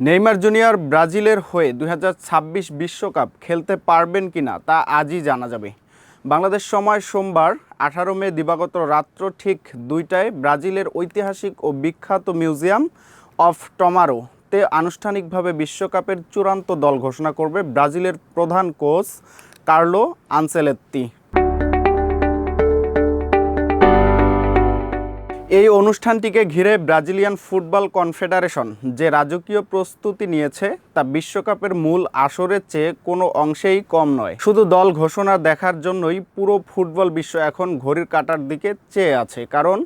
Neymar junior ব্রাজিলের হয়ে 2026 বিশ্বকাপ খেলতে পারবেন কিনা তা আজই জানা যাবে। বাংলাদেশ সময় সোমবার 18 মে দিবাগত রাত্র ঠিক 2টায় ব্রাজিলের ঐতিহাসিক ও বিখ্যাত মিউজিয়াম অফ টমারোতে আনুষ্ঠানিকভাবে বিশ্বকাপের চূড়ান্ত দল ঘোষণা করবে ব্রাজিলের প্রধান কোচ কার্লো আনচেলত্তি। এই অনুষ্ঠানটিকে ঘিরে ব্রাজিলিয়ান ফুটবল কনফেডারেশন যে রাজকীয় প্রস্তুতি নিয়েছে তা বিশ্বকাপের মূল আসরের চেয়ে কোনো অংশেই কম নয়। শুধু দল ঘোষণা দেখার জন্যই পুরো ফুটবল বিশ্ব এখন ঘড়ির কাঁটার দিকে চেয়ে আছে, কারণ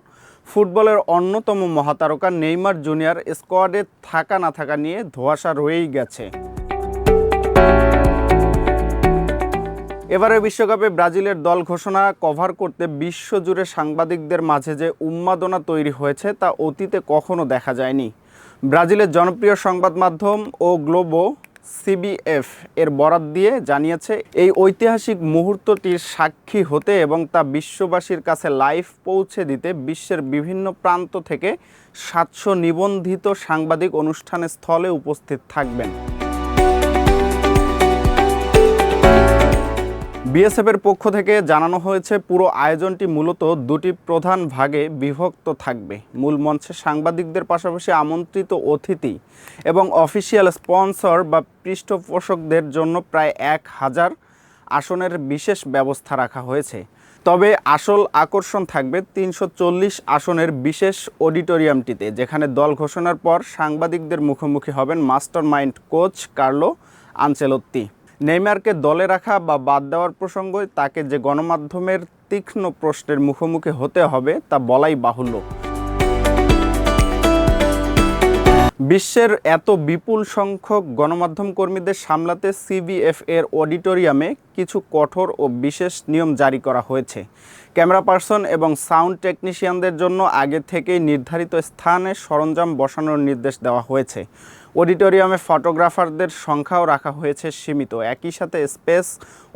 ফুটবলের অন্যতম মহাতারকা নেইমার জুনিয়র স্কোয়াডে থাকা না থাকা নিয়ে ধোঁয়াশা রয়েই গেছে। এবারে বিশ্বকাপে ব্রাজিলের দল ঘোষণা কভার করতে বিশ্বজুড়ে সাংবাদিকদের মাঝে যে উন্মাদনা তৈরি হয়েছে তা অতীতে কখনো দেখা যায়নি। ব্রাজিলের জনপ্রিয় সংবাদ মাধ্যম ও গ্লোবো সিবিএফ এর বরাত দিয়ে জানিয়েছে, এই ঐতিহাসিক মুহূর্তটির সাক্ষী হতে এবং তা বিশ্ববাসীর কাছে লাইভ পৌঁছে দিতে বিশ্বের বিভিন্ন প্রান্ত থেকে 700 নিবন্ধিত সাংবাদিক অনুষ্ঠানের স্থলে উপস্থিত থাকবেন। বিএসএফের পক্ষ থেকে জানানো হয়েছে, পুরো আয়োজনটি মূলত দুটি প্রধান ভাগে বিভক্ত থাকবে। মূল মঞ্চে সাংবাদিকদের পাশাপাশি আমন্ত্রিত অতিথি এবং অফিসিয়াল স্পন্সর বা পৃষ্ঠপোষকদের জন্য প্রায় 1000 আসনের বিশেষ ব্যবস্থা রাখা হয়েছে। তবে আসল আকর্ষণ থাকবে 340 আসনের বিশেষ অডিটোরিয়ামটিতে, যেখানে দল ঘোষণার পর সাংবাদিকদের মুখোমুখি হবেন mastermind coach Carlo Ancelotti. নেইমারকে দলে রাখা বা বাদ দেওয়ার প্রসঙ্গে তাকে যে গণমাধ্যমের তীক্ষ্ণ প্রশ্নের মুখোমুখি হতে হবে তা বলাই বাহুল্য। বিশ্বের এত বিপুল সংখ্যক গণমাধ্যম কর্মীদের সামলাতে সিবিএফ এর অডিটোরিয়ামে কিছু কঠোর ও বিশেষ নিয়ম জারি করা হয়েছে। ক্যামেরা পার্সন এবং সাউন্ড টেকনিশিয়ানদের জন্য আগে থেকেই নির্ধারিত স্থানে সরঞ্জাম বসানোর নির্দেশ দেওয়া হয়েছে। অডিটোরিয়ামে ফটোগ্রাফারদের সংখ্যাও রাখা হয়েছে সীমিত। একই সাথে স্পেস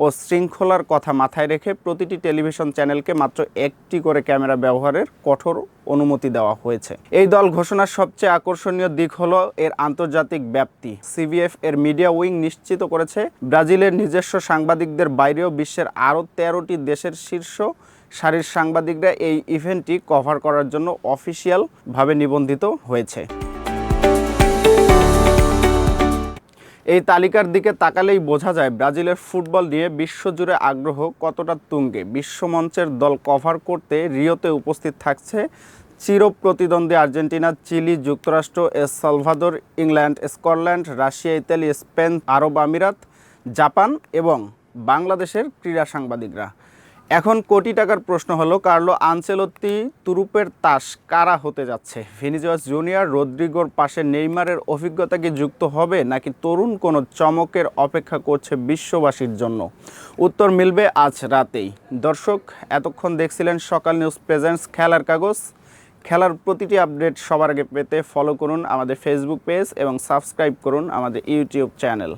ও শৃঙ্খলার কথা মাথায় রেখে প্রতিটি টেলিভিশন চ্যানেলকে মাত্র একটি করে ক্যামেরা ব্যবহারের কঠোর অনুমতি দেওয়া হয়েছে। এই দল ঘোষণার সবচেয়ে আকর্ষণীয় দিক হলো এর আন্তর্জাতিক ব্যাপ্তি। সিবিএফ এর মিডিয়া উইং নিশ্চিত করেছে, ব্রাজিলের নিজস্ব সাংবাদিকদের বাইরেও বিশ্বের আরও 13টি দেশের শীর্ষ সারির সাংবাদিকরা এই ইভেন্টটি কভার করার জন্য অফিসিয়ালভাবে নিবন্ধিত হয়েছে। এই তালিকার দিকে তাকালেই বোঝা যায় ব্রাজিলের ফুটবল নিয়ে বিশ্বজুড়ে আগ্রহ কতটা তুঙ্গে। বিশ্বমঞ্চের দল কভার করতে রিওতে উপস্থিত থাকছে চিরপ্রতিদ্বন্দ্বী আর্জেন্টিনা, চিলি, যুক্তরাষ্ট্র, El Salvador, England, Scotland, Russia, Italy, Spain, আরব আমিরাত, জাপান এবং বাংলাদেশের ক্রীড়া সাংবাদিকরা। এখন কোটি টাকার প্রশ্ন হলো, কার্লো আনচেলত্তি তুরুপের তাস কারা হতে যাচ্ছে? ভিনিসিয়াস জুনিয়র, রদ্রিগোর পাশে নেইমারের অভিজ্ঞতা কি যুক্ত হবে, নাকি তরুণ কোনো চমকের অপেক্ষা করছে বিশ্ববাসীর জন্য? উত্তর মিলবে আজ রাতেই। দর্শক, এতক্ষণ দেখছিলেন সকাল নিউজ প্রেজেন্টস খেলার কাগজ। খেলার প্রতিটি আপডেট সবার আগে পেতে ফলো করুন আমাদের ফেসবুক পেজ এবং সাবস্ক্রাইব করুন আমাদের ইউটিউব চ্যানেল।